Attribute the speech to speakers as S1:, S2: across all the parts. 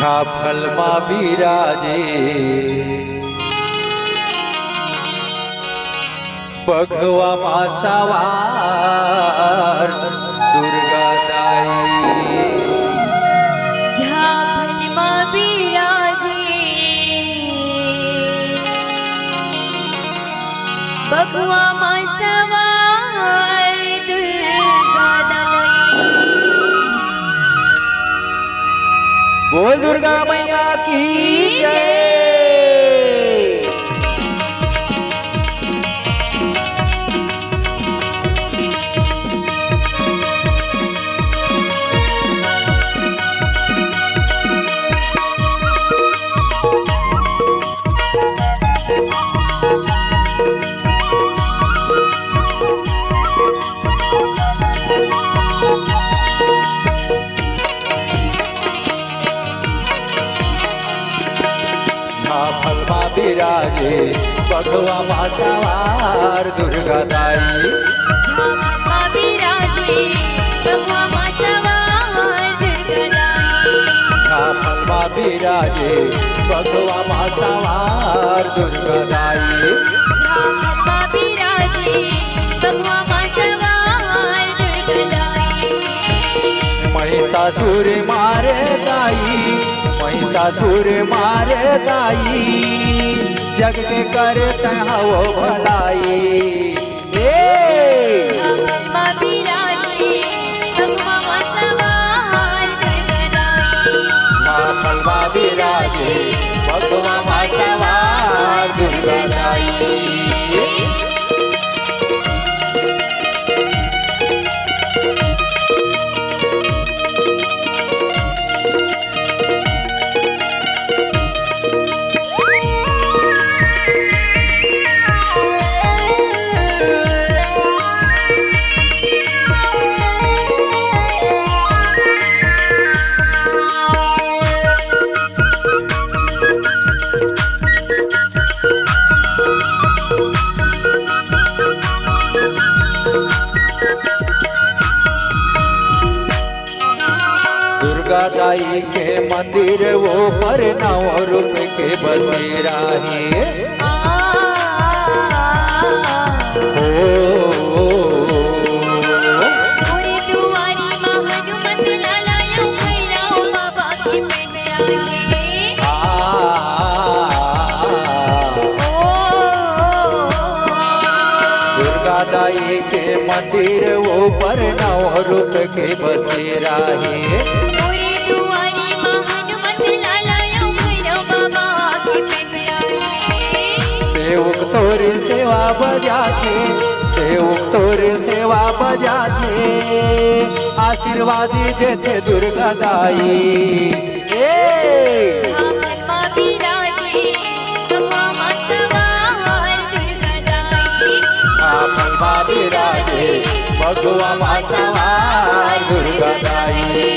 S1: झाफलમાં બિરાજે ભગવામાં સવાર દુર્ગા દાઈ
S2: झाफलમાં બિરાજે ભગવામાં સવાર દુર્ગા દાઈ।
S1: बोल दुर्गा मैया की जय। झाफलમાં બિરાજે ભગવામાં સવાર દુર્ગા દાઈ
S2: झाफलમાં બિરાજે ભગવામાં સવાર દુર્ગા દાઈ।
S1: झाफलમાં બિરાજે ભગવામાં સવાર દુર્ગા દાઈ
S2: झाफलમાં બિરાજે ભગવામાં સવાર દુર્ગા દાઈ।
S1: महिषासुर मारे दाई महिषासुर मारे दाई जग के करते हो भलाई
S2: झाफलમાં બિરાજે ભગવામાં સવાર દુર્ગા દાઈ।
S1: झाफलમાં બિરાજે ભગવામાં સવાર દુર્ગા દાઈ। दुर्गा दाई के मंदिर वो पर 9 रूप के बसेरा है
S2: ઓરે દુઆરીમાં હનુમંત લાલાયો ભૈરવ બાબા की पेट
S1: दुर्गा दाई के मंदिर वो पर 9 रूप के बसेरा है
S2: ઓરે દુઆરીમાં હનુમંત લાલાયો ભૈરવ બાબા की पेट
S1: सेवक तोर सेवा बजाते सेवक तोर सेवा बजाते आशीर्वादी देते दुर्गा दाई
S2: झाफलમાં બિરાજે ભગવામાં સવાર દુર્ગા દાઈ।
S1: झाफलમાં બિરાજે ભગવામાં સવાર દુર્ગા દાઈ।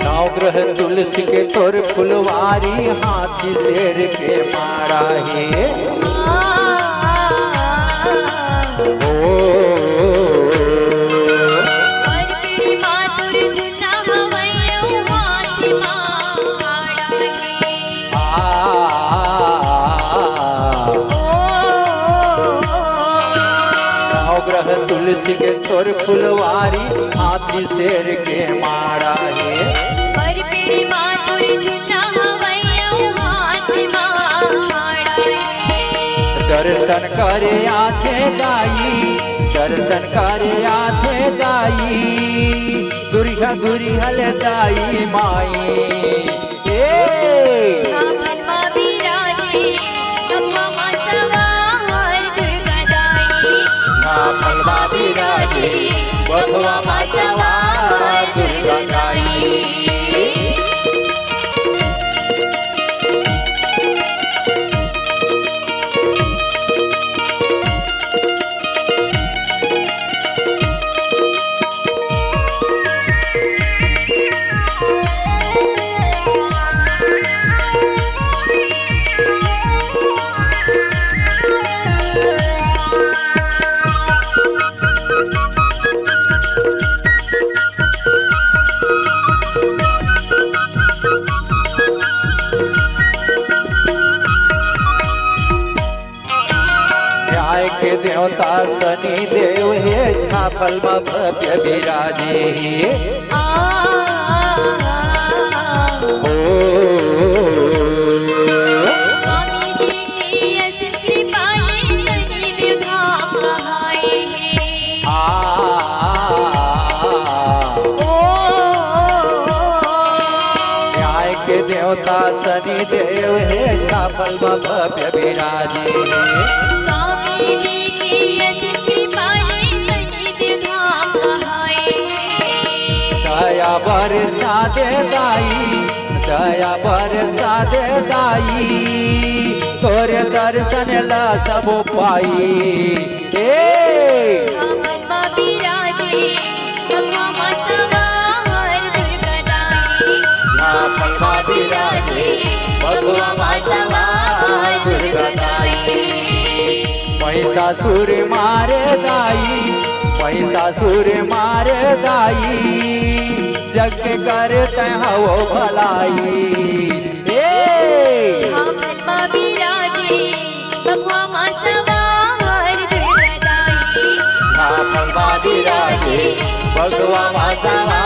S1: नवग्रह तुलसी के तोर फुलवारी हाथी शेर के मारा है ओ
S2: परपीड़ी मातुर झुला हवैयो हाथीમાં આડાકે।
S1: नवग्रह तुलसी के तोर फुलवारी हाथी शेर के मारा है
S2: परपीड़ी मातुर झुला हवैयो हाथीમાં આડાકે।
S1: दर्शन करे आथे दाई दर्शन करे आथे दाई दुर्गा दुर्गा ले दाई माई
S2: झाफलમાં બિરાજે ભગવામાં સવાર દુર્ગા દાઈ।
S1: झाफलમાં બિરાજે बिराजे बघवा माता वा दुर्गाताई। के देवता शनि देव हे छापल भव्य बिराजे ओ
S2: स्वामी जी की असीम कृपा ने शनि देव धाम कहाए हैं।
S1: न्याय के देवता शनि देव हे छापल भव्य बिराजे
S2: स्वामी जी की असीम कृपा ने शनि देव धाम कहाए हैं।
S1: दया बरसा दे दाई दया बरसा दे दाई तोरे दर्शन ला सब पाई।
S2: बघवा बिराजे बघवा माता वा दुर्गाताई।
S1: बघवा बिराजे बघवा माता वा दुर्गाताई। महिषासुर मारे दाई महिषासुर मारे दाई जग करते हवो भलाई।
S2: बघवा बिराजे बघवा माता वा दुर्गाताई।
S1: बघवा बिराजे बघवा माता वा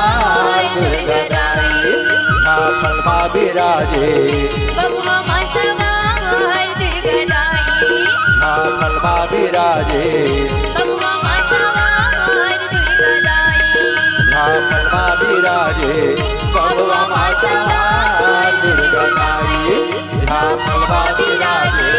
S1: दुर्गाताई। बघवा बिराजे
S2: बघवा माता वा दुर्गाताई।
S1: बघवा बिराजे
S2: बघवा माता वा दुर्गाताई।
S1: बघवा बिराजे बघवा माता वा दुर्गाताई। बघवा बिराजे